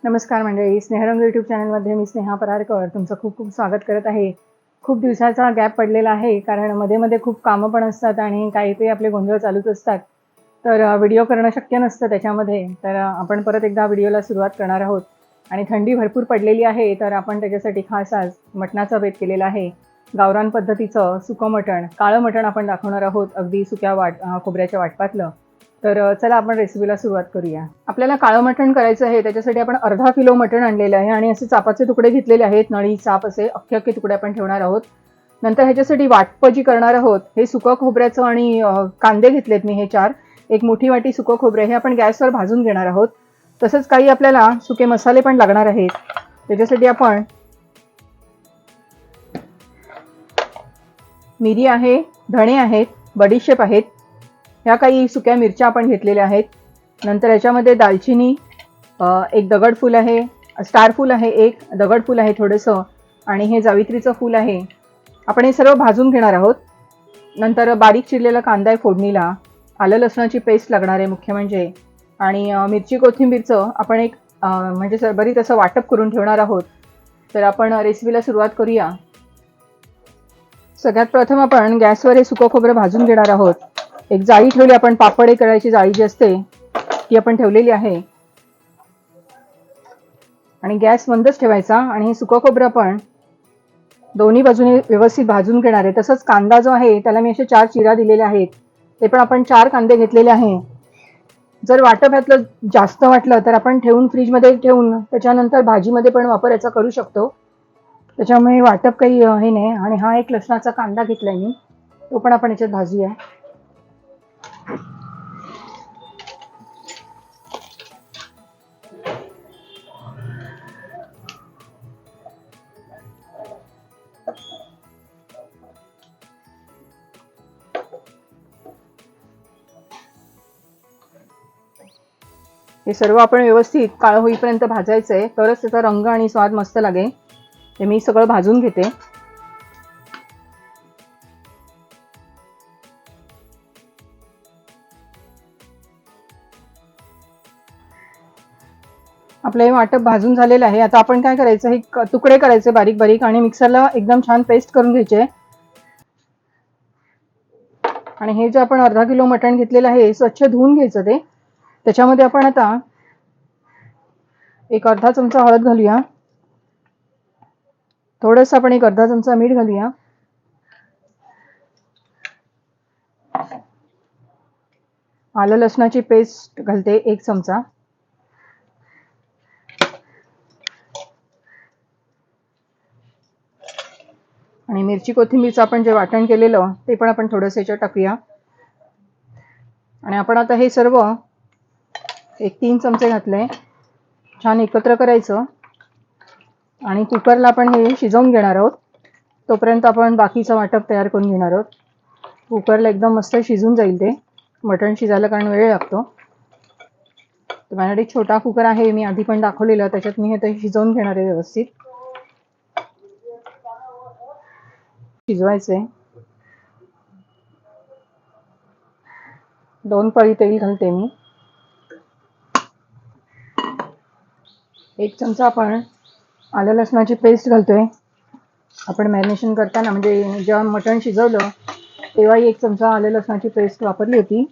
नमस्कार मंडळी, स्नेहरंग यूट्यूब चॅनलमध्ये मी स्नेहा परारकर तुमचं खूप खूप स्वागत करत आहे. खूप दिवसाचा गॅप पडलेला आहे, कारण मध्ये मध्ये खूप कामं पण असतात आणि काही काही आपले गोंधळ चालूच असतात. तर व्हिडिओ करणं शक्य नसतं त्याच्यामध्ये. तर आपण परत एकदा व्हिडिओला सुरुवात करणार आहोत. आणि थंडी भरपूर पडलेली आहे, तर आपण त्याच्यासाठी खास आज मटणाचा बेत केलेला आहे. गावरान पद्धतीचं सुकं मटण, काळं मटण आपण दाखवणार आहोत, अगदी सुक्या खोबऱ्याच्या वाटपातलं. तर चला आपण रेसिपीला सुरुवात करूया. आपल्याला काळं मटण करायचं आहे, त्याच्यासाठी आपण अर्धा किलो मटण आणलेलं आहे आणि असे चापाचे तुकडे घेतलेले आहेत. नळी चाप असे अख्खे अख्खे तुकडे आपण ठेवणार आहोत. नंतर ह्याच्यासाठी वाटप जी करणार आहोत, हे सुकं खोबऱ्याचं आणि कांदे घेतलेत मी हे 4. एक मोठी वाटी सुकं खोबरे हे आपण गॅसवर भाजून घेणार आहोत. तसंच काही आपल्याला सुके मसाले पण लागणार आहेत. त्याच्यासाठी आपण मिरी आहे, धणे आहेत, बडीशेप आहेत, ह्या काही सुक्या मिरच्या आपण घेतलेल्या आहेत. नंतर याच्यामध्ये दालचिनी, एक दगडफूल आहे, स्टार फूल आहे, एक दगडफूल आहे थोडंसं, आणि हे जावित्रीचं फूल आहे. आपण हे सर्व भाजून घेणार आहोत. नंतर बारीक चिरलेला कांदा आहे फोडणीला, आलं लसणाची पेस्ट लागणार आहे मुख्य म्हणजे, आणि मिरची कोथिंबीरचं आपण एक म्हणजे बरीच असं वाटप करून ठेवणार आहोत. तर आपण रेसिपीला सुरुवात करूया. सगळ्यात प्रथम आपण गॅसवर हे सुकं खोबरं भाजून घेणार आहोत. एक जाळी ठेवली आपण, पापड करायची जाळी जी असते ती आपण ठेवलेली आहे. आणि गॅस बंदच ठेवायचा. आणि हे सुकं खोबरं आपण दोन्ही बाजूने व्यवस्थित भाजून घेणार आहे. तसंच कांदा जो आहे त्याला मी असे 4 चिरा दिलेले आहेत. ते पण आपण 4 कांदे घेतलेले आहे. जर वाटप ह्यातलं जास्त वाटलं तर आपण ठेवून फ्रीजमध्ये ठेवून त्याच्यानंतर भाजीमध्ये पण वापर याचा करू शकतो. त्याच्यामुळे वाटप काही हे नाही. आणि हा एक लसणाचा कांदा घेतलाय मी, तो पण आपण याच्यात भाजूया. हे सर्व आपण व्यवस्थित काळं होईपर्यंत भाजायचं आहे, तरच त्याचा रंग आणि स्वाद मस्त लागेल. हे मी सगळं भाजून घेते. आपलं हे वाटप भाजून झालेलं आहे. आता आपण काय करायचं, हे तुकडे करायचे बारीक बारीक आणि मिक्सरला एकदम छान पेस्ट करून घ्यायचे. आणि हे जे आपण अर्धा किलो मटण घेतलेलं आहे स्वच्छ धुवून घ्यायचं ते. त्याच्यामध्ये आपण आता एक अर्धा चमचा हळद घालूया, थोडंसं आपण एक अर्धा चमचा मीठ घालूया, आलं लसणाची पेस्ट घालते 1 चमचा, आणि मिरची कोथिंबीरचं आपण जे वाटण केलेलं ते पण आपण थोडंसं याच्यात टाकूया. आणि आपण आता हे सर्व एक 3 चमचे घातले, छान एकत्र करायचं. आणि कुकरला आपण हे शिजवून घेणार आहोत. तोपर्यंत आपण बाकीचं वाटप तयार करून घेणार आहोत. कुकरला एकदम मस्त शिजून जाईल ते मटण शिजायला, कारण वेळ लागतो. तर माझ्याकडे छोटा कुकर आहे, मी आधी पण दाखवलेलं, त्याच्यात मी हे ते शिजवून घेणार आहे व्यवस्थित. शिजवायचे. 2 पळी तेल घालते मी. 1 चमचा आपण आलं लसणाची पेस्ट घालतोय. आपण मॅरिनेशन करताना म्हणजे जेव्हा मटण शिजवलं तेव्हाही 1 चमचा आलं लसणाची पेस्ट वापरली होती.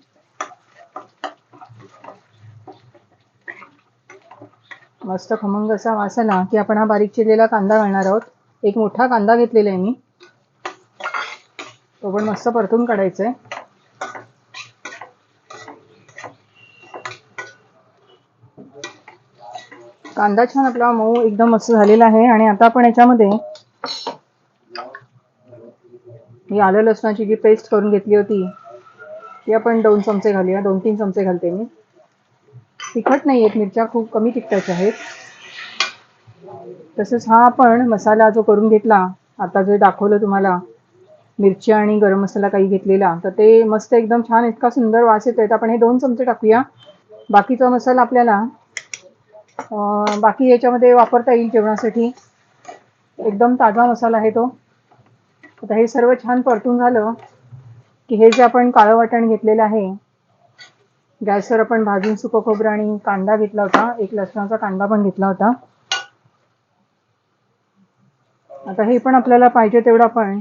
मस्त खमंग असा वास आला की आपण हा बारीक चिरलेला कांदा घालणार आहोत. एक मोठा कांदा घेतलेला आहे मी, तो पण मस्त परतून काढायचा आहे. कांदा छान आपला मऊ एकदम मस्त झालेला आहे. आणि आता आपण याच्यामध्ये ही आलं लसणाची जी पेस्ट करून घेतली होती ती आपण 2 चमचे घालूया, 2-3 चमचे घालते मी. तिखट नाही आहेत, मिरच्या खूप कमी तिखटाच्या आहेत. तसंच हा आपण मसाला जो करून घेतला, आता जे दाखवलं तुम्हाला, मिरची आणि गरम मसाला काही घेतलेला, तर ते मस्त एकदम छान इतका सुंदर वास येतोय. तर आपण हे 2 चमचे टाकूया. बाकीचा मसाला आपल्याला बाकी याच्यामध्ये वापरता येईल जेवणासाठी. एकदम ताजा मसाला आहे तो. आता हे सर्व छान परतून झालं की हे जे आपण काळं वाटण घेतलेलं आहे गॅसवर आपण भाजून सुकं खोबरं आणि कांदा घेतला होता, एक लसणाचा कांदा पण घेतला होता. आता हे पण आपल्याला पाहिजे तेवढं आपण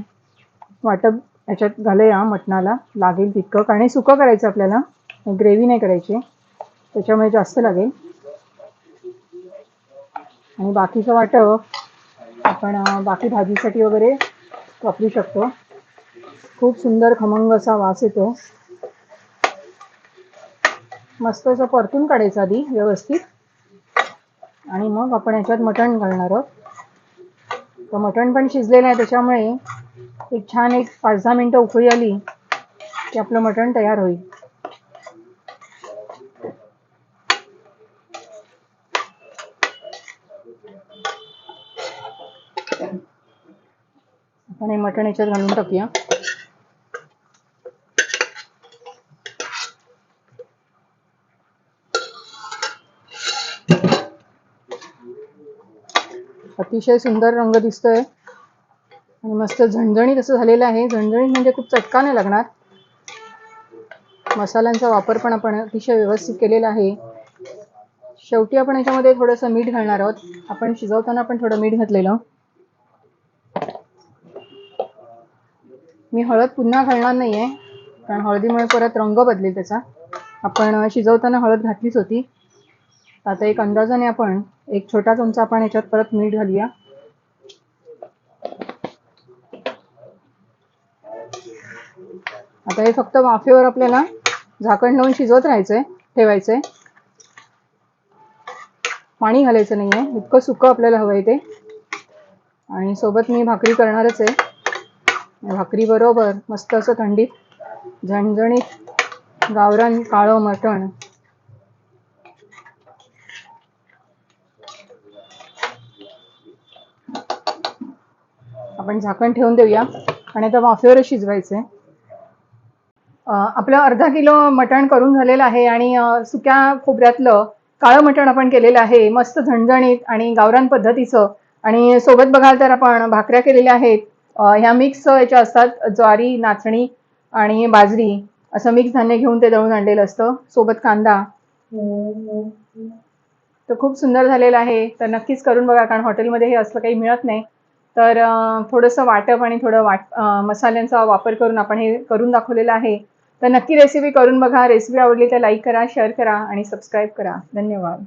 वाटप ह्याच्यात घालूया मटणाला, लागेल तितकं, कारण सुकं करायचं आपल्याला, ग्रेव्ही नाही करायची, त्याच्यामुळे जास्त लागेल. आणि बाकीचं वाटप आपण बाकी भाजीसाठी वगैरे वापरू शकतो. खूप सुंदर खमंग असा वास येतो. मस्त असं परतून काढायचं आधी व्यवस्थित, आणि मग आपण ह्याच्यात मटण घालणार आहोत. तर मटण पण शिजलेलं आहे, त्याच्यामुळे एक छान 5-10 मिनिटं उकळी आली की आपलं मटण तयार होईल. आपण हे मटण ह्याच्यात घालून टाकूया. अतिशय सुंदर रंग दिसतोय आणि मस्त झणझणीत असं झालेलं आहे. झणझणीत म्हणजे खूप चटका नाही लागणार. मसाल्यांचा वापर पण आपण अतिशय व्यवस्थित केलेला आहे. शेवटी आपण याच्यामध्ये थोडंसं मीठ घालणार आहोत. आपण शिजवताना पण थोडं मीठ घातलेलं. मी हळद पुन्हा घालणार नाहीये, कारण हळदीमुळे परत रंग बदलेल त्याचा. आपण शिजवताना हळद घातलीच होती. आता एक अंदाजाने आपण एक छोटा चमचा आपण याच्यात परत मीठ घालूया. आता हे फक्त वाफेवर आपल्याला झाकण लावून शिजवत राहायचंय, ठेवायचंय. पाणी घालायचं नाहीये, इतकं सुकं आपल्याला हवंय ते. आणि सोबत मी भाकरी करणारच आहे. भाकरी बरोबर मस्त असं थंडीत झणझणीत गावरान काळं मटण. आपण झाकण ठेवून देऊया आणि आता वाफेवरच शिजवायचंय. आपलं अर्धा किलो मटण करून झालेलं आहे आणि सुक्या खोबऱ्यातलं काळं मटण आपण केलेलं आहे, मस्त झणझणीत आणि गावरान पद्धतीचं. आणि सोबत बघाल तर आपण भाकऱ्या केलेल्या आहेत. ह्या मिक्स याच्या असतात, ज्वारी, नाचणी आणि बाजरी असं मिक्स धान्य घेऊन ते दळून आणलेलं असतं, सोबत कांदा. तर खूप सुंदर झालेलं आहे. तर नक्कीच करून बघा, कारण हॉटेलमध्ये हे असलं काही मिळत नाही. तर थोडंसं वाटप आणि थोडं मसाल्यांचा वापर करून आपण हे करून दाखवलेलं आहे. तर नक्की रेसिपी करून बघा. रेसिपी आवडली तर लाईक करा, शेअर करा आणि सबस्क्राईब करा. धन्यवाद.